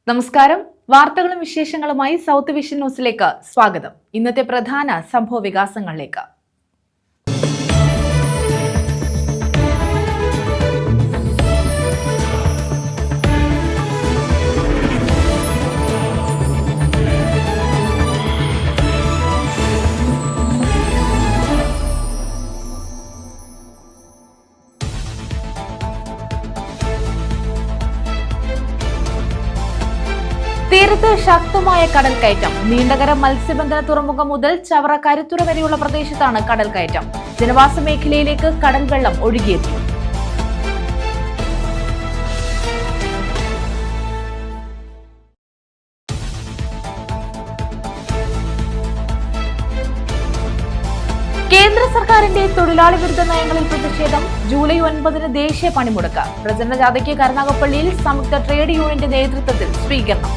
നമസ്കാരം. വാർത്തകളും വിശേഷങ്ങളുമായി സൗത്ത് വിഷൻ ന്യൂസിലേക്ക് സ്വാഗതം. ഇന്നത്തെ പ്രധാന സംഭവ വികാസങ്ങളിലേക്ക്. തീരത്ത് ശക്തമായ കടൽ കയറ്റം. നീണ്ടകര മത്സ്യബന്ധന തുറമുഖം മുതൽ ചവറ കരുത്തുറ വരെയുള്ള പ്രദേശത്താണ് കടൽ കയറ്റം. ജനവാസ മേഖലയിലേക്ക് കടൽ വെള്ളം ഒഴുകിയെത്തി. കേന്ദ്ര സർക്കാരിന്റെ തൊഴിലാളി വിരുദ്ധ നയങ്ങളിൽ പ്രതിഷേധം. ജൂലൈ 9 ദേശീയ പണിമുടക്ക്. പ്രചരണ ജാഥയ്ക്ക് കരുനാഗപ്പള്ളിയിൽ സംയുക്ത ട്രേഡ് യൂണിയന്റെ നേതൃത്വത്തിൽ സ്വീകരണം.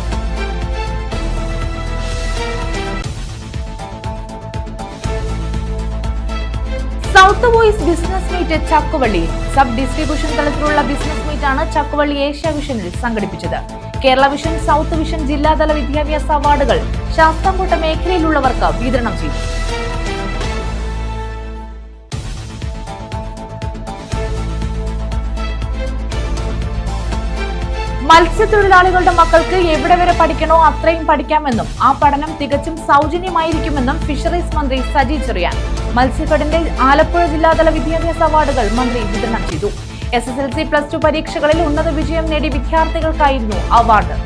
സൗത്ത് വോയിസ് ബിസിനസ് മീറ്റ് ചക്കുവള്ളിയിൽ. സബ് ഡിസ്ട്രിബ്യൂഷൻ തലത്തിലുള്ള ബിസിനസ് മീറ്റാണ് ചക്കുവള്ളി ഏഷ്യ വിഷനിൽ സംഘടിപ്പിച്ചത്. കേരള വിഷൻ, സൗത്ത് വിഷൻ ജില്ലാതല വിദ്യാഭ്യാസ അവാർഡുകൾ ശാസ്താംകോട്ട മേഖലയിലുള്ളവർക്ക് വിതരണം ചെയ്തു. മത്സ്യത്തൊഴിലാളികളുടെ മക്കൾക്ക് എവിടെ വരെ പഠിക്കണോ അത്രയും പഠിക്കാമെന്നും ആ പഠനം തികച്ചും സൗജന്യമായിരിക്കുമെന്നും ഫിഷറീസ് മന്ത്രി സജി ചെറിയാൻ. മത്സ്യഫെഡിന്റെ ആലപ്പുഴ ജില്ലാതല വിദ്യാഭ്യാസ അവാർഡുകൾ മന്ത്രി വിതരണം ചെയ്തു. SSLC, +2 പരീക്ഷകളിൽ ഉന്നത വിജയം നേടിയ വിദ്യാർത്ഥികൾക്കായിരുന്നു അവാർഡ്.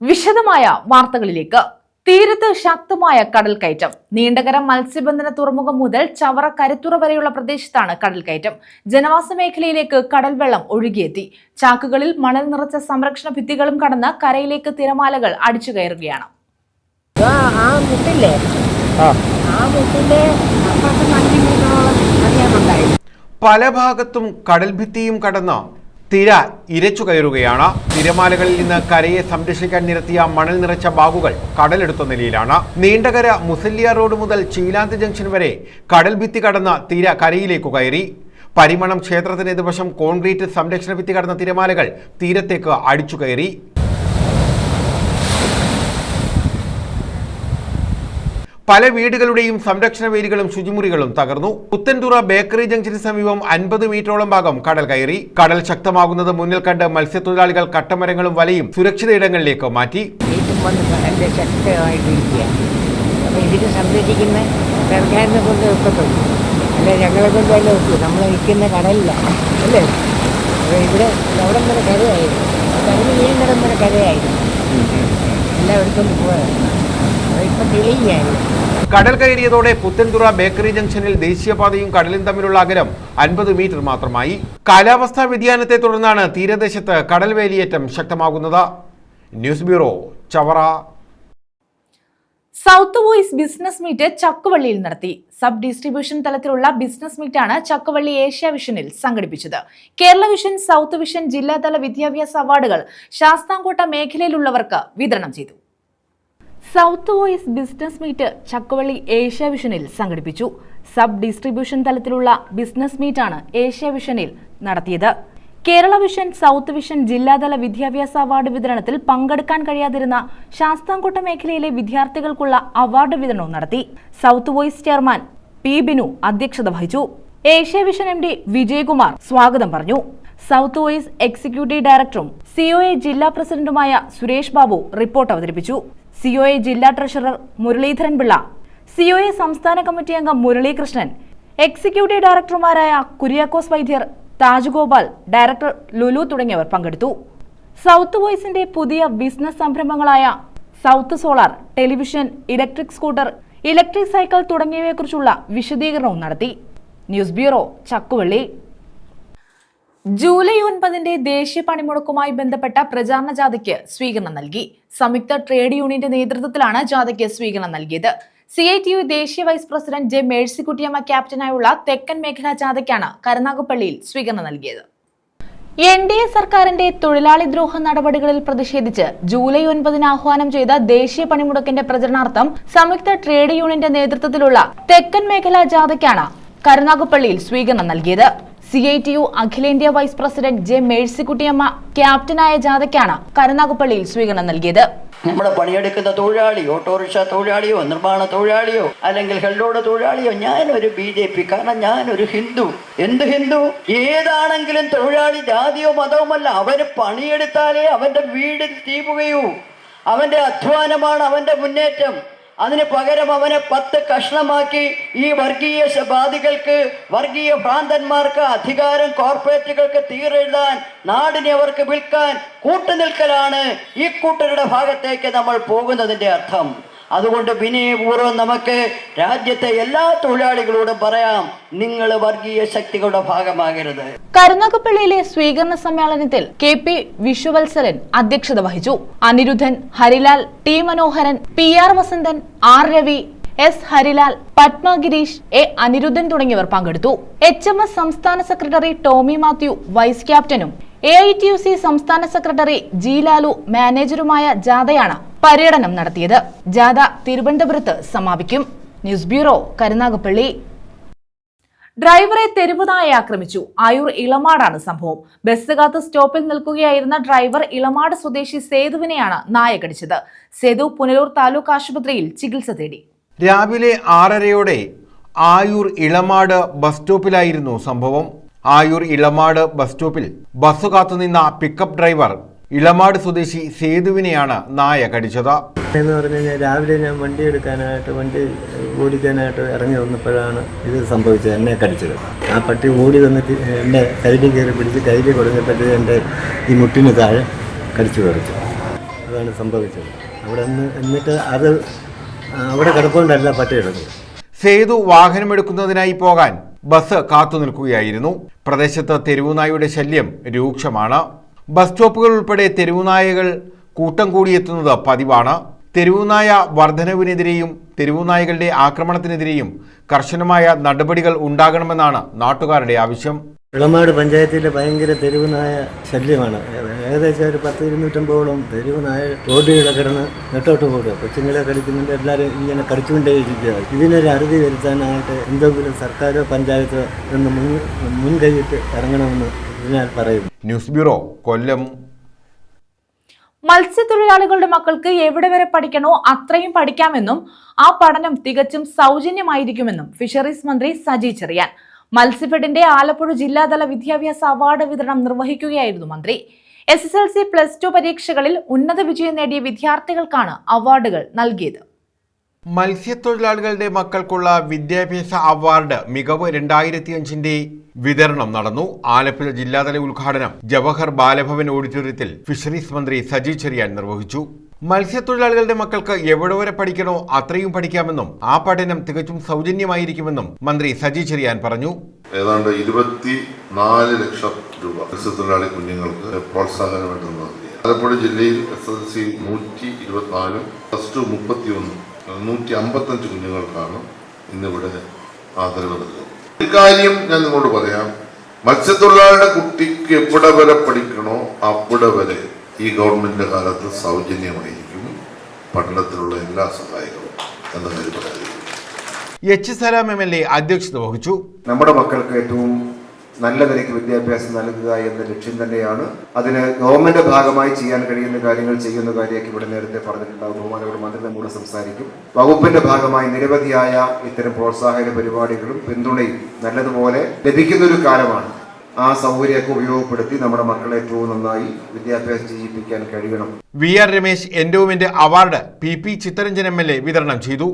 വിശദമായ വാർത്തകളിലേക്ക്. തീരത്ത് ശക്തമായ കടൽ കയറ്റം. നീണ്ടകര മത്സ്യബന്ധന തുറമുഖം മുതൽ ചവറ കരുത്തുറ വരെയുള്ള പ്രദേശത്താണ് കടൽ കയറ്റം. ജനവാസ മേഖലയിലേക്ക് കടൽ വെള്ളം ഒഴുകിയെത്തി. ചാക്കുകളിൽ മണൽ നിറച്ച സംരക്ഷണ ഭിത്തികളും കടന്ന് കരയിലേക്ക് തിരമാലകൾ അടിച്ചു കയറുകയാണ്. പല ഭാഗത്തും കടൽ ഭിത്തിയും കടന്ന് തിര ഇരച്ചു കയറുകയാണ്. തിരമാലകളിൽ നിന്ന് കരയെ സംരക്ഷിക്കാൻ നിരത്തിയ മണൽ നിറച്ച ബാഗുകൾ കടലെടുത്ത നിലയിലാണ്. നീണ്ടകര മുസല്ലിയ റോഡ് മുതൽ ചീലാന്ത് ജംഗ്ഷൻ വരെ കടൽ ഭിത്തി കടന്ന് തിര കരയിലേക്കു കയറി. പരിമണം ക്ഷേത്രത്തിന് എതിർവശം കോൺക്രീറ്റ് സംരക്ഷണ ഭിത്തി കടന്ന തിരമാലകൾ തീരത്തേക്ക് അടിച്ചു കയറി. പല വീടുകളുടെയും സംരക്ഷണ വേലികളും ശുചിമുറികളും തകർന്നു. പുത്തൻതുറ ബേക്കറി ജംഗ്ഷന് സമീപം 50 മീറ്ററോളം ഭാഗം കടൽ കയറി. കടൽ ശക്തമാകുന്നത് മുന്നിൽ കണ്ട് മത്സ്യത്തൊഴിലാളികൾ കട്ടമരങ്ങളും വലയും സുരക്ഷിത ഇടങ്ങളിലേക്ക് മാറ്റി. ഇതിന് സംരക്ഷിക്കുന്ന സർക്കാരിനെ കൊണ്ട് ഒക്കത്തുള്ളൂ, അല്ലെ ഞങ്ങളെ കൊണ്ടല്ലേ ഒക്കൂ. നമ്മൾ നിൽക്കുന്ന കടലില്ല അല്ലേ. ഇവിടെ അവിടം വരെ കരയായിരുന്നു, കടലിൽ വീണ്ടിടം വരെ കരയായിരുന്നു. എല്ലായിടത്തും പോകാറുണ്ട്. ഇപ്പം തെളിയില്ലായിരുന്നു. കടൽ കയറിയതോടെ പുത്തൻതുറ ബേക്കറി ജംഗ്ഷനിൽ ദേശീയപാതയും കടലും തമ്മിലുള്ള അകലം 50 മീറ്റർ മാത്രമായി. കാലാവസ്ഥാ വ്യതിയാനത്തെ തുടർന്നാണ് തീരദേശത്ത് കടൽ വേലിയേറ്റം ശക്തമാകുന്നത്. News bureau, Chavara. South Voice business meet ചക്കുവള്ളിയിൽ നടത്തി. സബ് ഡിസ്ട്രിബ്യൂഷൻ തലത്തിലുള്ള ബിസിനസ് മീറ്റാണ് ചക്കുവള്ളി ഏഷ്യ വിഷനിൽ സംഘടിപ്പിച്ചത്. കേരള വിഷൻ, സൗത്ത് വിഷൻ ജില്ലാതല വിദ്യാഭ്യാസ അവാർഡുകൾ ശാസ്താംകോട്ട മേഖലയിലുള്ളവർക്ക് വിതരണം ചെയ്തു. South Voice business meet Chakkuvalli Asia വിഷനിൽ സംഘടിപ്പിച്ചു. സബ് ഡിസ്ട്രിബ്യൂഷൻ തലത്തിലുള്ള ബിസിനസ് മീറ്റാണ് ഏഷ്യ വിഷനിൽ നടത്തിയത്. കേരള വിഷൻ, സൗത്ത് വിഷൻ ജില്ലാതല വിദ്യാഭ്യാസ അവാർഡ് വിതരണത്തിൽ പങ്കെടുക്കാൻ കഴിയാതിരുന്ന ശാസ്താംകോട്ട മേഖലയിലെ വിദ്യാർത്ഥികൾക്കുള്ള അവാർഡ് വിതരണവും നടത്തി. South Voice chairman P Binu അധ്യക്ഷത വഹിച്ചു. ഏഷ്യ വിഷൻ MD വിജയകുമാർ സ്വാഗതം പറഞ്ഞു. സൗത്ത് വോയിസ് എക്സിക്യൂട്ടീവ് ഡയറക്ടറും COA ജില്ലാ പ്രസിഡന്റുമായ സുരേഷ് ബാബു റിപ്പോർട്ട് അവതരിപ്പിച്ചു. COA ജില്ലാ ട്രഷറർ മുരളീധരൻ പിള്ള, COA സംസ്ഥാന കമ്മിറ്റി അംഗം മുരളീകൃഷ്ണൻ, എക്സിക്യൂട്ടീവ് ഡയറക്ടർമാരായ കുര്യാക്കോസ് വൈദ്യർ, താജ് ഗോപാൽ, ഡയറക്ടർ ലുലു തുടങ്ങിയവർ പങ്കെടുത്തു. സൗത്ത് വോയിസിന്റെ പുതിയ ബിസിനസ് സംരംഭങ്ങളായ South solar, television, electric scooter, electric cycle തുടങ്ങിയവയെക്കുറിച്ചുള്ള വിശദീകരണവും നടത്തി. News bureau, Chakkuvalli. ജൂലൈ 9 ദേശീയ പണിമുടക്കുമായി ബന്ധപ്പെട്ട പ്രചാരണ ജാഥയ്ക്ക് സ്വീകരണം നൽകി. സംയുക്ത ട്രേഡ് യൂണിയന്റെ നേതൃത്വത്തിലാണ് ജാഥയ്ക്ക് സ്വീകരണം നൽകിയത്. CITU ദേശീയ വൈസ് പ്രസിഡന്റ് ജെ മേഴ്സിക്കുട്ടിയമ്മ ക്യാപ്റ്റനായുള്ള തെക്കൻ മേഖലാ ജാഥയ്ക്കാണ് കരുനാഗപ്പള്ളിയിൽ സ്വീകരണം നൽകിയത്. NDA സർക്കാരിന്റെ തൊഴിലാളി ദ്രോഹ നടപടികളിൽ പ്രതിഷേധിച്ച് ജൂലൈ 9 ആഹ്വാനം ചെയ്ത ദേശീയ പണിമുടക്കിന്റെ പ്രചരണാർത്ഥം സംയുക്ത ട്രേഡ് യൂണിയന്റെ നേതൃത്വത്തിലുള്ള തെക്കൻ മേഖലാ ജാഥയ്ക്കാണ് കരുനാഗപ്പള്ളിയിൽ സ്വീകരണം നൽകിയത്. CITU അഖിലേന്ത്യാ വൈസ് പ്രസിഡന്റ് ജെ മേഴ്സിക്കുട്ടിയമ്മ ക്യാപ്റ്റനായ ജാഥയ്ക്കാണ് കരുനാഗപ്പള്ളിയിൽ സ്വീകരണം നൽകിയത്. നമ്മുടെ പണിയെടുക്കുന്ന തൊഴിലാളി, ഓട്ടോറിക്ഷ തൊഴിലാളിയോ, നിർമ്മാണ തൊഴിലാളിയോ, അല്ലെങ്കിൽ ഹെൽഡോട് തൊഴിലാളിയോ, ഞാനൊരു BJP, കാരണം ഞാനൊരു ഹിന്ദു. എന്ത് ഹിന്ദു? ഏതാണെങ്കിലും തൊഴിലാളി ജാതിയോ മതവുമല്ല. അവന് പണിയെടുത്താലേ അവന്റെ വീട് തീപുകയൂ. അവന്റെ അധ്വാനമാണ് അവന്റെ മുന്നേറ്റം. അതിന് പകരം അവനെ 10 കഷ്ണമാക്കി ഈ വർഗീയവാദികൾക്ക്, വർഗീയ ഭ്രാന്തന്മാർക്ക് അധികാരം, കോർപ്പറേറ്റുകൾക്ക് തീരെഴുതാൻ, നാടിനെ അവർക്ക് വിൽക്കാൻ കൂട്ടുനിൽക്കലാണ് ഈ കൂട്ടരുടെ ഭാഗത്തേക്ക് നമ്മൾ പോകുന്നതിൻ്റെ അർത്ഥം. അതുകൊണ്ട് വിനയപൂർവ്വം നമുക്ക് രാജ്യത്തെ എല്ലാ തൊഴിലാളികളോടും പറയാം, നിങ്ങൾ വർഗീയ ശക്തികളുടെ ഭാഗമാകരുത്. കരുനാഗപ്പള്ളിയിലെ സ്വീകരണ സമ്മേളനത്തിൽ KP വിശ്വവത്സരൻ അധ്യക്ഷത വഹിച്ചു. Anirudhan, Harilal, T Manoharan, PR Vasanthan, R Ravi, S Harilal, Padma Girish, A Anirudhan തുടങ്ങിയവർ പങ്കെടുത്തു. HMS സംസ്ഥാന സെക്രട്ടറി ടോമി മാത്യു വൈസ് ക്യാപ്റ്റനും AITUC സംസ്ഥാന സെക്രട്ടറി G ലാലു മാനേജറുമായ ജാഥയാണ് പര്യടനം നടത്തിയത്. ജാഥ തിരുവനന്തപുരത്ത് സമാപിക്കും. News bureau, Karunagappally. ഡ്രൈവറെ തെരുവുനായ ആക്രമിച്ചു. ആയൂർ ഇളമാടാണ് സംഭവം. ബസ് കാത്ത് സ്റ്റോപ്പിൽ നിൽക്കുകയായിരുന്ന ഡ്രൈവർ ഇളമാട് സ്വദേശി സേതുവിനെയാണ് നായ കടിച്ചത്. സേതു പുനലൂർ താലൂക്ക് ആശുപത്രിയിൽ ചികിത്സ തേടി. രാവിലെ 6:30 ആയൂർ ഇളമാട് ബസ് സ്റ്റോപ്പിലായിരുന്നു സംഭവം. ആയൂർ ഇളമാട് ബസ് സ്റ്റോപ്പിൽ ബസ് കാത്തുനിന്ന പിക്കപ്പ് ഡ്രൈവർ ഇളമാട് സ്വദേശി സേതുവിനെയാണ് നായ കടിച്ചത്. എന്ന് പറഞ്ഞു കഴിഞ്ഞാൽ രാവിലെ ഞാൻ വണ്ടി ഓടിക്കാനായിട്ട് ഇറങ്ങി വന്നപ്പോഴാണ് ഇത് സംഭവിച്ചത്, എന്നെ കടിച്ചത്. ആ പട്ടി ഓടി വന്നിട്ട് എൻ്റെ കയ്യിൽ കയറി പിടിച്ച് കയ്യിൽ കൊടുങ്ങപ്പോഴത്തേക്ക് എൻ്റെ ഈ മുട്ടിന് താഴെ കടിച്ചു പറിച്ചു. അതാണ് സംഭവിച്ചത്. എന്നിട്ട് അത് അവിടെ കിടപ്പുകൊണ്ടല്ല പട്ടി കിടന്നത്. സേതു വാഹനമെടുക്കുന്നതിനായി പോകാൻ ബസ് കാത്തു നിൽക്കുകയായിരുന്നു. പ്രദേശത്ത് തെരുവുനായയുടെ ശല്യം രൂക്ഷമാണ്. ബസ് സ്റ്റോപ്പുകൾ ഉൾപ്പെടെ തെരുവുനായകൾ കൂട്ടം കൂടിയെത്തുന്നത് പതിവാണ്. തെരുവുനായ വർധനവിനെതിരെയും തെരുവുനായകളുടെ ആക്രമണത്തിനെതിരെയും കർശനമായ നടപടികൾ ഉണ്ടാകണമെന്നാണ് നാട്ടുകാരുടെ ആവശ്യം. ഇളമാട് പഞ്ചായത്തിലെ ഭയങ്കര തെരുവുനായ ശല്യമാണ്. ഏകദേശം ഒരു 250 തെരുവുനായ റോഡുകളെ കിടന്ന് നെട്ടോട്ട് പോടുക. കൊച്ചുങ്ങളെ കളിക്കുന്നുണ്ട്, എല്ലാവരും ഇങ്ങനെ കളിച്ചുകൊണ്ടേയിരിക്കുക. ഇതിനൊരു അറുതി വരുത്താനായിട്ട് എന്തെങ്കിലും സർക്കാരോ പഞ്ചായത്തോ എന്ന് മുൻകൈയിട്ട് ഇറങ്ങണമെന്ന് ഞാൻ പറയുന്നു. ന്യൂസ് ബ്യൂറോ, കൊല്ലം. മത്സ്യത്തൊഴിലാളികളുടെ മക്കൾക്ക് എവിടെ വരെ പഠിക്കണോ അത്രയും പഠിക്കാമെന്നും ആ പഠനം തികച്ചും സൗജന്യമായിരിക്കുമെന്നും ഫിഷറീസ് മന്ത്രി സജി ചെറിയാൻ. മത്സ്യഫെഡിന്റെ ആലപ്പുഴ ജില്ലാതല വിദ്യാഭ്യാസ അവാർഡ് വിതരണം നിർവഹിക്കുകയായിരുന്നു മന്ത്രി. SSLC, +2 പരീക്ഷകളിൽ ഉന്നത വിജയം നേടിയ വിദ്യാർത്ഥികൾക്കാണ് അവാർഡുകൾ നൽകിയത്. മത്സ്യത്തൊഴിലാളികളുടെ മക്കൾക്കുള്ള വിദ്യാഭ്യാസ അവാർഡ് മികവ് 2005 വിതരണം നടന്നു. ആലപ്പുഴ ജില്ലാതല ഉദ്ഘാടനം ജവഹർ ബാലഭവൻ ഓഡിറ്റോറിയത്തിൽ ഫിഷറീസ് മന്ത്രി സജി ചെറിയാൻ നിർവഹിച്ചു. മത്സ്യത്തൊഴിലാളികളുടെ മക്കൾക്ക് എവിടെ വരെ പഠിക്കണോ അത്രയും പഠിക്കാമെന്നും ആ പഠനം തികച്ചും സൗജന്യമായിരിക്കുമെന്നും മന്ത്രി സജി ചെറിയാൻ പറഞ്ഞു. ഏതാണ്ട് 24 ലക്ഷം രൂപ മത്സ്യത്തൊഴിലാളി കുഞ്ഞുങ്ങൾക്ക് പ്രോത്സാഹനമായിട്ട് നൽകി. ആലപ്പുഴ ജില്ലയിൽ SSLC 124, +2 31, 155 കുഞ്ഞുങ്ങൾക്കാണ് ഇന്നിവിടെ ആദരവ് നൽകുന്നത്. ഇക്കാര്യം ഞാൻ നിങ്ങളോട് പറയാം, മത്സ്യത്തൊഴിലാളിയുടെ കുട്ടിക്ക് എവിടെ വരെ പഠിക്കണോ അവിടെ വരെ ഈ ഗവൺമെന്റിന്റെ കാലത്ത് സൗജന്യമായിരിക്കും പഠനത്തിനുള്ള എല്ലാ സഹായങ്ങളും എന്ന കാര്യം പറയാം. H സലാം MLA അധ്യക്ഷത വഹിച്ചു. നമ്മുടെ മക്കൾക്ക് ഏറ്റവും നല്ല നിലയ്ക്ക് വിദ്യാഭ്യാസം നൽകുക എന്ന ലക്ഷ്യം തന്നെയാണ്. അതിന് ഗവൺമെന്റ് ഭാഗമായി ചെയ്യാൻ കഴിയുന്ന കാര്യങ്ങൾ ചെയ്യുന്ന കാര്യമൊക്കെ ഇവിടെ നേരത്തെ പറഞ്ഞിട്ടുണ്ടാകും. ബഹുമാനപ്പെട്ട മന്ത്രി നമ്മോട് സംസാരിക്കും. വകുപ്പിന്റെ ഭാഗമായി നിരവധിയായ ഇത്തരം പ്രോത്സാഹന പരിപാടികളും പിന്തുണയും നല്ലതുപോലെ ലഭിക്കുന്നൊരു കാലമാണ്. ആ സൗകര്യമൊക്കെ ഉപയോഗപ്പെടുത്തി നമ്മുടെ മക്കളെ ഏറ്റവും നന്നായി വിദ്യാഭ്യാസം ചെയ്യിപ്പിക്കാൻ കഴിയണം. VR Ramesh endowment award PP Chittaranjan MLA വിതരണം ചെയ്തു.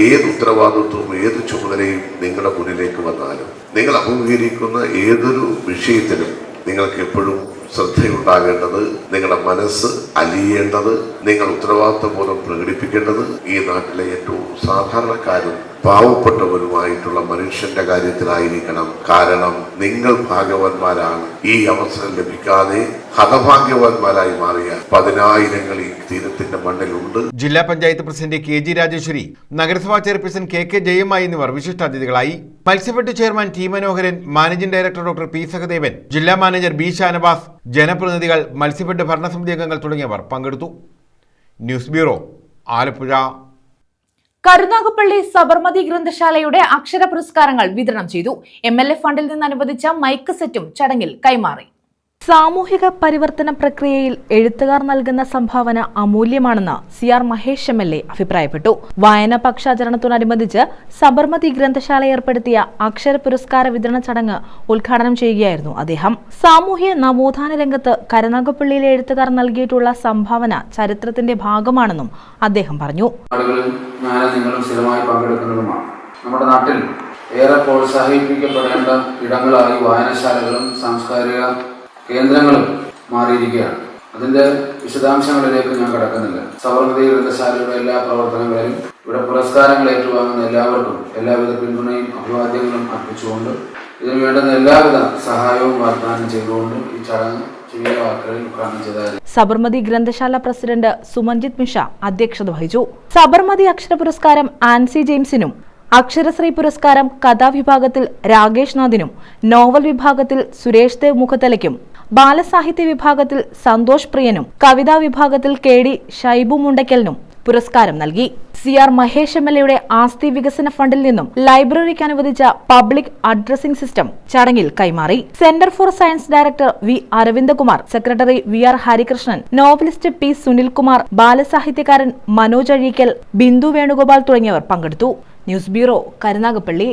ഏത് ഉത്തരവാദിത്വവും ഏത് ചുമതലയും നിങ്ങളുടെ മുന്നിലേക്ക് വന്നാലും നിങ്ങൾ അഭിമുഖീകരിക്കുന്ന ഏതൊരു വിഷയത്തിലും നിങ്ങൾക്ക് എപ്പോഴും ശ്രദ്ധയുണ്ടാകേണ്ടത്, നിങ്ങളുടെ മനസ്സ് അലിയേണ്ടത്, നിങ്ങൾ ഉത്തരവാദിത്വബോധം പ്രകടിപ്പിക്കേണ്ടത് ഈ നാട്ടിലെ ഏറ്റവും സാധാരണക്കാരും പാവപ്പെട്ടവരുമായിട്ടുള്ള മനുഷ്യന്റെ കാര്യത്തിലായിരിക്കണം. കാരണം നിങ്ങൾ ഭാഗ്യവാന്മാരാണ്. ഈ അവസരം ലഭിക്കാതെ ഹതഭാഗ്യവാന്മാരായി മാറിയ 10,000 ഈ തീരത്തിന്റെ മണ്ണിലുണ്ട്. ജില്ലാ പഞ്ചായത്ത് പ്രസിഡന്റ് KG രാജേശ്വരി, നഗരസഭാ ചെയർപേഴ്സൺ KK ജയമ്മ എന്നിവർ വിശിഷ്ടാതിഥികളായി. Matsyafed chairman T Manoharan, managing director doctor P Sahadevan, ജില്ലാ മാനേജർ B ഷാനവാസ്, ജനപ്രതിനിധികൾ, മത്സ്യഫെഡ് ഭരണസമിതി അംഗങ്ങൾ തുടങ്ങിയവർ പങ്കെടുത്തു. News bureau, Alappuzha. കരുനാഗപ്പള്ളി സബർമതി ഗ്രന്ഥശാലയുടെ അക്ഷര പുരസ്കാരങ്ങൾ വിതരണം ചെയ്തു. MLA ഫണ്ടിൽ നിന്ന് അനുവദിച്ച മൈക്ക് സെറ്റും ചടങ്ങിൽ കൈമാറി. സാമൂഹിക പരിവർത്തന പ്രക്രിയയിൽ എഴുത്തുകാർ നൽകുന്ന സംഭാവന അമൂല്യമാണെന്ന് CR മഹേഷ് MLA അഭിപ്രായപ്പെട്ടു. വായനാ പക്ഷാചരണത്തോടനുബന്ധിച്ച് സബർമതി ഗ്രന്ഥശാല ഏർപ്പെടുത്തിയ അക്ഷര പുരസ്കാര വിതരണ ചടങ്ങ് ഉദ്ഘാടനം ചെയ്യുകയായിരുന്നു അദ്ദേഹം. സാമൂഹ്യ നവോത്ഥാന രംഗത്ത് കരുനാഗപ്പള്ളിയിലെ എഴുത്തുകാർ നൽകിയിട്ടുള്ള സംഭാവന ചരിത്രത്തിന്റെ ഭാഗമാണെന്നും അദ്ദേഹം പറഞ്ഞു. നമ്മുടെ നാട്ടിൽ ഏറെ പ്രോത്സാഹിപ്പിക്കപ്പെടേണ്ട ഇടങ്ങളായി വായനശാലകളും സാംസ്കാരിക കേന്ദ്രങ്ങളും മാറിയിരിക്കുകയാണ്. അതിന്റെ വിശദാംശങ്ങളിലേക്ക് ഞാൻ കടക്കുന്നില്ല. സബർമതി ഗ്രന്ഥശാലയുടെ എല്ലാ പ്രവർത്തനങ്ങളിലും ഇവിടെ പുരസ്കാരങ്ങൾ ഏറ്റുവാങ്ങുന്ന എല്ലാവർക്കും എല്ലാവിധ പിന്തുണയും അഭിവാദ്യങ്ങളും അർപ്പിച്ചുകൊണ്ട് ഇതിനു വേണ്ടുന്ന എല്ലാവിധ സഹായവും വാഗ്ദാനം ചെയ്തുകൊണ്ട് ഈ ചടങ്ങ് ചുരുങ്ങിയ വാക്കുകളിൽ ഉദ്ഘാടനം ചെയ്തായിരുന്നു. സബർമതി ഗ്രന്ഥശാല പ്രസിഡന്റ് സുമഞ്ജിത് മിഷ അധ്യക്ഷത വഹിച്ചു. സബർമതി അക്ഷര പുരസ്കാരം ആൻസി ജെയിംസിനും, അക്ഷരശ്രീ പുരസ്കാരം കഥാവിഭാഗത്തിൽ രാകേഷ് നാഥിനും, നോവൽ വിഭാഗത്തിൽ സുരേഷ് ദേവ് മുഖത്തലയ്ക്കും, ബാലസാഹിത്യ വിഭാഗത്തിൽ സന്തോഷ് പ്രിയനും, കവിതാ വിഭാഗത്തിൽ KD ഷൈബു മുണ്ടയ്ക്കലിനും പുരസ്കാരം നൽകി. CR മഹേഷ് MLAയുടെ ആസ്തി വികസന ഫണ്ടിൽ നിന്നും ലൈബ്രറിക്ക് അനുവദിച്ച പബ്ലിക് അഡ്രസ്സിംഗ് സിസ്റ്റം ചടങ്ങിൽ കൈമാറി. Centre for science director V. Aravindakumar, secretary VR Harikrishnan, novelist P. Sunilkumar, ബാലസാഹിത്യകാരൻ മനോജ് അഴീക്കൽ, ബിന്ദു വേണുഗോപാൽ തുടങ്ങിയവർ പങ്കെടുത്തു. News bureau, Karunagappally.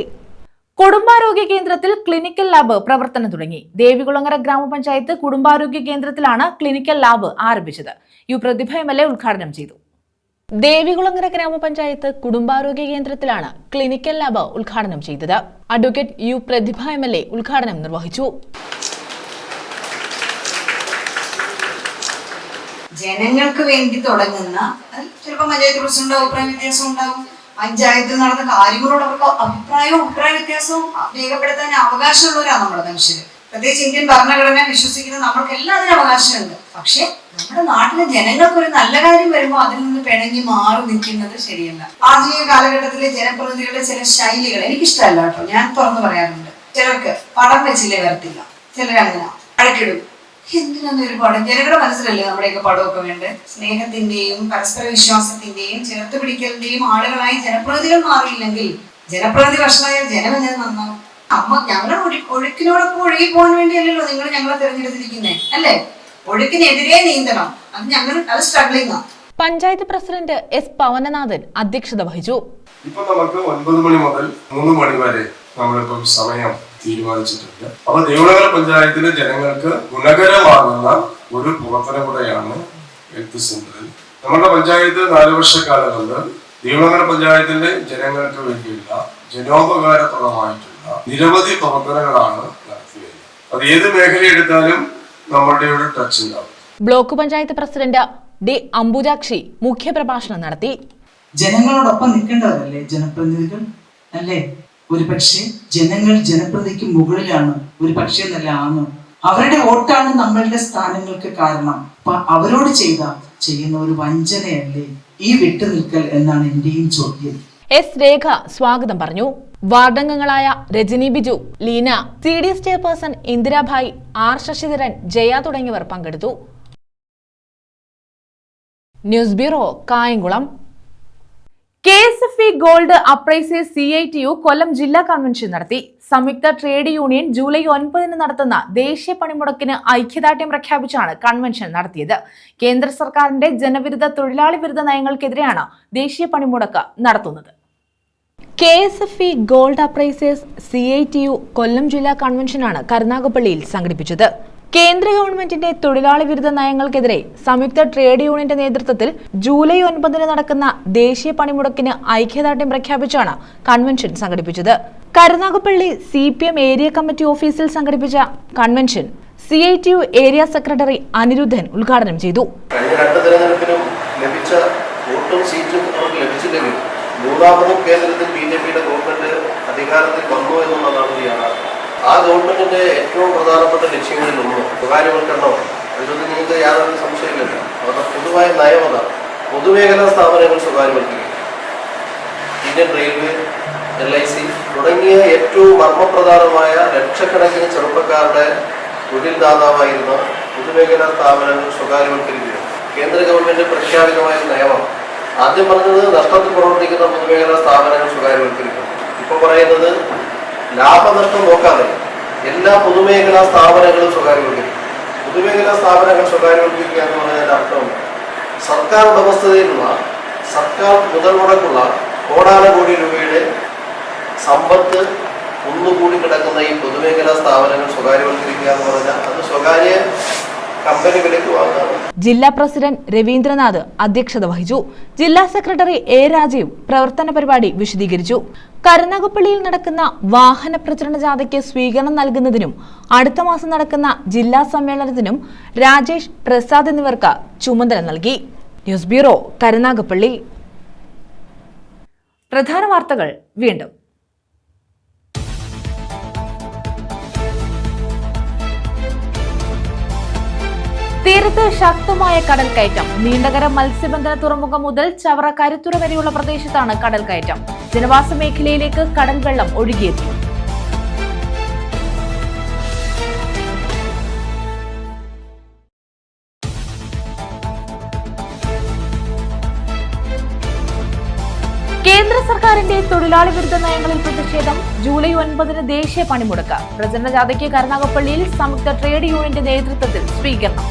കുടുംബാരോഗ്യ കേന്ദ്രത്തിൽ ക്ലിനിക്കൽ ലാബ് പ്രവർത്തനം തുടങ്ങി. ദേവികുളങ്ങര ഗ്രാമപഞ്ചായത്ത് കുടുംബാരോഗ്യ കേന്ദ്രത്തിലാണ് ക്ലിനിക്കൽ ലാബ് ആരംഭിച്ചത്. യു പ്രതിഭ MLA ഉദ്ഘാടനം ചെയ്തു. ദേവികുളങ്ങര ഗ്രാമപഞ്ചായത്ത് കുടുംബാരോഗ്യ കേന്ദ്രത്തിലാണ് ക്ലിനിക്കൽ ലാബ് ഉദ്ഘാടനം ചെയ്തത്. അഡ്വക്കേറ്റ് യു പ്രതിഭ MLA ഉദ്ഘാടനം നിർവഹിച്ചു. ജനങ്ങൾക്ക് വേണ്ടി തുടങ്ങുന്ന, ചിലപ്പോൾ പഞ്ചായത്ത് പ്രസിഡന്റ് അഭിപ്രായ വ്യത്യാസം ഉണ്ടാകും, പഞ്ചായത്തിൽ നടന്ന കാര്യങ്ങളോട് അവർക്ക് അഭിപ്രായ വ്യത്യാസവും രേഖപ്പെടുത്താൻ അവകാശമുള്ളവരാണ് നമ്മുടെ മനുഷ്യര്. പ്രത്യേകിച്ച് ഇന്ത്യൻ ഭരണഘടന വിശ്വസിക്കുന്ന നമ്മൾക്ക് എല്ലാം അതിന് അവകാശമുണ്ട്. പക്ഷെ നമ്മുടെ നാട്ടിലെ ജനങ്ങൾക്ക് ഒരു നല്ല കാര്യം വരുമ്പോൾ അതിൽ നിന്ന് പിണങ്ങി മാറി നിൽക്കുന്നത് ശരിയല്ല. ആധുനിക കാലഘട്ടത്തിലെ ജനപ്രതിനിധികളുടെ ചില ശൈലികൾ എനിക്കിഷ്ടമല്ല കേട്ടോ, ഞാൻ തുറന്നു പറയാറുണ്ട്. ചിലർക്ക് പടം വെച്ചില്ലേ വരത്തില്ല, ചിലരങ്ങനെ അടക്കിടും. എന്തിനൊന്നും ഒരു പടം? ജനങ്ങളുടെ മനസ്സിലല്ലേ നമ്മുടെയൊക്കെ പടമൊക്കെ വേണ്ടത്. സ്നേഹത്തിന്റെയും പരസ്പര വിശ്വാസത്തിന്റെയും ചേർത്ത് പിടിക്കലിന്റെയും ആളുകളായി ജനപ്രതിനിധികൾ മാറിയില്ലെങ്കിൽ ജനപ്രതിനിധി വഷളായാൽ ജനം എങ്ങനെ നന്നാവും? ഞങ്ങൾ ഒഴുക്കിനോടൊപ്പം ഒഴുകി പോകാൻ വേണ്ടിയല്ലല്ലോ നിങ്ങൾ ഞങ്ങളെ തിരഞ്ഞെടുത്തിരിക്കുന്നേ, അല്ലേ? ഒഴുക്കിനെതിരെ നീന്തണം. അത് സ്ട്രഗ്ലിംഗ് ആണ്. Panchayat president S. പവനനാഥൻ അധ്യക്ഷത വഹിച്ചു. ഇപ്പൊ നമുക്ക് 9 മണി മുതൽ 3 മണി വരെ നമ്മളിപ്പം സമയം തീരുമാനിച്ചിട്ടുണ്ട്. അപ്പൊ ദേവികുളങ്ങര പഞ്ചായത്തിലെ ജനങ്ങൾക്ക് ഗുണകരമാകുന്ന ഒരു പ്രവർത്തനം കൂടെയാണ് ഹെൽത്ത് സെന്ററിൽ. നമ്മുടെ പഞ്ചായത്ത് 4 വർഷക്കാലം കൊണ്ട് ദേവികുളങ്ങര പഞ്ചായത്തിന്റെ ജനങ്ങൾക്ക് വേണ്ടിയുള്ള ജനോപകാരപ്രദമായിട്ടുള്ള നിരവധി പ്രവർത്തനങ്ങളാണ് നടത്തിയത്. അത് ഏത് മേഖല എടുത്താലും നമ്മളുടെ ഒരു ടച്ച് ഉണ്ടാവും. Block panchayat president D. Ambujakshi മുഖ്യപ്രഭാഷണം നടത്തി. ജനങ്ങളോടൊപ്പം നിൽക്കേണ്ടവരല്ലേ ജനപ്രതിനിധികൾ, അല്ലേ? ഒരു പക്ഷേ ജനങ്ങൾ ജനപ്രതിനിധിക്ക് മുകളിലാണ്, ഒരു പക്ഷേ നല്ല ആണ്. അവരുടെ വോട്ടാണ് നമ്മളുടെ സ്ഥാനങ്ങൾക്ക് കാരണം. അപ്പൊ അവരോട് ചെയ്യുന്ന ഒരു വഞ്ചനയല്ലേ ഈ വിട്ടുനിൽക്കൽ എന്നാണ് എന്റെയും ചോദ്യം. S. രേഖ സ്വാഗതം പറഞ്ഞു. വാർഡംഗങ്ങളായ Rajani Biju, Leena, CDS chairperson Indirabhai, R. Sasidharan, Jaya തുടങ്ങിയവർ പങ്കെടുത്തു. News bureau, Kayamkulam. KSFE gold appraisers CITU Kollam ജില്ലാ കൺവെൻഷൻ നടത്തി. സംയുക്ത ട്രേഡ് യൂണിയൻ ജൂലൈ 9 നടത്തുന്ന ദേശീയ പണിമുടക്കിന് ഐക്യദാർഢ്യം പ്രഖ്യാപിച്ചാണ് കൺവെൻഷൻ നടത്തിയത്. കേന്ദ്ര സർക്കാരിന്റെ ജനവിരുദ്ധ തൊഴിലാളി വിരുദ്ധ നയങ്ങൾക്കെതിരെയാണ് ദേശീയ പണിമുടക്ക് നടത്തുന്നത്. KSFE gold appraisers CITU Kollam ജില്ലാ കൺവെൻഷനാണ് കരുനാഗപ്പള്ളിയിൽ സംഘടിപ്പിച്ചത്. കേന്ദ്ര ഗവൺമെന്റിന്റെ തൊഴിലാളി വിരുദ്ധ നയങ്ങൾക്കെതിരെ സംയുക്ത ട്രേഡ് യൂണിയന്റെ നേതൃത്വത്തിൽ ജൂലൈ 9 നടക്കുന്ന ദേശീയ പണിമുടക്കിന് ഐക്യദാർഢ്യം പ്രഖ്യാപിച്ചാണ് കൺവെൻഷൻ സംഘടിപ്പിച്ചത്. കരുനാഗപ്പള്ളി CPM ഏരിയ കമ്മിറ്റി ഓഫീസിൽ സംഘടിപ്പിച്ച convention CITU area secretary Anirudhan ഉദ്ഘാടനം ചെയ്തു. കഴിഞ്ഞ 2 തെരഞ്ഞെടുപ്പിലും ലഭിച്ച വോട്ടും സീറ്റും അവർക്ക് ലഭിച്ചില്ലെങ്കിൽ മൂന്നാമതും കേന്ദ്രത്തിൽ BJPയുടെ ഗവൺമെന്റ് അധികാരത്തിൽ വന്നു എന്നുള്ളതാണ് യാഥാർത്ഥ്യം. ആ ഗവൺമെന്റിന്റെ ഏറ്റവും പ്രധാനപ്പെട്ട ലക്ഷ്യങ്ങളിലൊന്നും സ്വകാര്യവൽക്കരണമാണ്. അതിലൊന്നും നിങ്ങൾക്ക് യാതൊരു സംശയമില്ല. അവരുടെ പൊതുവായ നയം അതാണ്. പൊതുമേഖലാ സ്ഥാപനങ്ങൾ സ്വകാര്യവൽക്കരിക്കുക. ഇന്ത്യൻ റെയിൽവേ, LIC തുടങ്ങിയ ഏറ്റവും മർമ്മപ്രധാനമായ ലക്ഷക്കണക്കിന് ചെറുപ്പക്കാരുടെ തൊഴിൽ ദാതാവായിരുന്ന പൊതുമേഖലാ സ്ഥാപനങ്ങൾ സ്വകാര്യവൽക്കരിക്കുക കേന്ദ്ര ഗവൺമെന്റ് പ്രഖ്യാപിതമായ നയമാണ്. ആദ്യം പറഞ്ഞത് നഷ്ടത്തിൽ പ്രവർത്തിക്കുന്ന പൊതുമേഖലാ സ്ഥാപനങ്ങൾ സ്വകാര്യവൽക്കരിക്കും. ഇപ്പോൾ പറയുന്നത് ലാഭനഷ്ടം നോക്കാതെ എല്ലാ പൊതുമേഖലാ സ്ഥാപനങ്ങളും സ്വകാര്യവൽക്കരിക്കും. പൊതുമേഖലാ സ്ഥാപനങ്ങൾ സ്വകാര്യവൽക്കരിക്കുക എന്ന് പറഞ്ഞതിന്റെ അർത്ഥം സർക്കാർ ഉടമസ്ഥതയിലുള്ള സർക്കാർ മുതൽ മുടക്കുള്ള കോടാനുകോടി രൂപയുടെ സമ്പത്ത് ഒന്നുകൂടി കിടക്കുന്ന ഈ പൊതുമേഖലാ സ്ഥാപനങ്ങൾ സ്വകാര്യവൽക്കരിക്കുക എന്ന് പറഞ്ഞാൽ അത് സ്വകാര്യ കമ്പനി വിലയ്ക്ക് വാങ്ങാണ്. ജില്ലാ പ്രസിഡന്റ് രവീന്ദ്രനാഥ് അധ്യക്ഷത വഹിച്ചു. ജില്ലാ സെക്രട്ടറി എ രാജീവ് പ്രവർത്തന പരിപാടി വിശദീകരിച്ചു. കരുനാഗപ്പള്ളിയിൽ നടക്കുന്ന വാഹന പ്രചരണ ജാഥയ്ക്ക് സ്വീകരണം നൽകുന്നതിനും അടുത്ത മാസം നടക്കുന്ന ജില്ലാ സമ്മേളനത്തിനും രാജേഷ് പ്രസാദ് എന്നിവർക്ക് ചുമതല നൽകി. News bureau, Karunagappally. പ്രധാന വാർത്തകൾ വീണ്ടും. തീരത്ത് ശക്തമായ കടൽ കയറ്റം. നീണ്ടകര മത്സ്യബന്ധന തുറമുഖം മുതൽ ചവറ കരുത്തുറ വരെയുള്ള പ്രദേശത്താണ് കടൽ കയറ്റം. ജനവാസ മേഖലയിലേക്ക് കടൽ വെള്ളം ഒഴുകിയെത്തി. കേന്ദ്ര സർക്കാരിന്റെ തൊഴിലാളി വിരുദ്ധ നയങ്ങളിൽ പ്രതിഷേധം. ജൂലൈ 9 ദേശീയ പണിമുടക്ക്. പ്രചരണ ജാഥയ്ക്ക് കരുനാഗപ്പള്ളിയിൽ സംയുക്ത ട്രേഡ് യൂണിയന്റെ നേതൃത്വത്തിൽ സ്വീകരണം.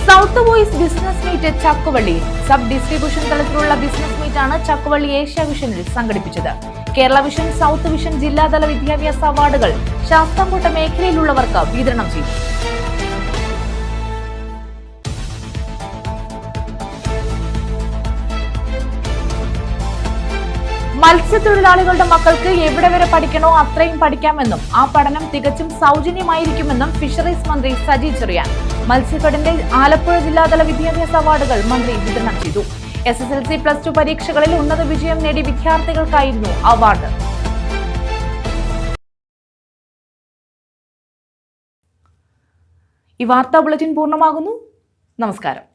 സൗത്ത് വോയിസ് ബിസിനസ് മീറ്റ് ചക്കുവള്ളിയിൽ. സബ് ഡിസ്ട്രിബ്യൂഷൻ തലത്തിലുള്ള ബിസിനസ് മീറ്റാണ് ചക്കുവള്ളി ഏഷ്യ വിഷനിൽ സംഘടിപ്പിച്ചത്. കേരള വിഷൻ, സൗത്ത് വിഷൻ ജില്ലാതല വിദ്യാഭ്യാസ അവാർഡുകൾ ശാസ്താംകോട്ട മേഖലയിലുള്ളവർക്ക് വിതരണം ചെയ്തു. മത്സ്യത്തൊഴിലാളികളുടെ മക്കൾക്ക് എവിടെ വരെ പഠിക്കണോ അത്രയും പഠിക്കാമെന്നും ആ പഠനം തികച്ചും സൗജന്യമായിരിക്കുമെന്നും ഫിഷറീസ് മന്ത്രി സജി ചെറിയാൻ. മത്സ്യഫെഡിന്റെ ആലപ്പുഴ ജില്ലാതല വിദ്യാഭ്യാസ അവാർഡുകൾ മന്ത്രി വിതരണം ചെയ്തു. SSLC, +2 പരീക്ഷകളിൽ ഉന്നത വിജയം നേടിയ വിദ്യാർത്ഥികൾക്കായിരുന്നു അവാർഡ്. ഈ വാർത്താ ബുള്ളറ്റിൻ പൂർണ്ണമാകുന്നു. നമസ്കാരം.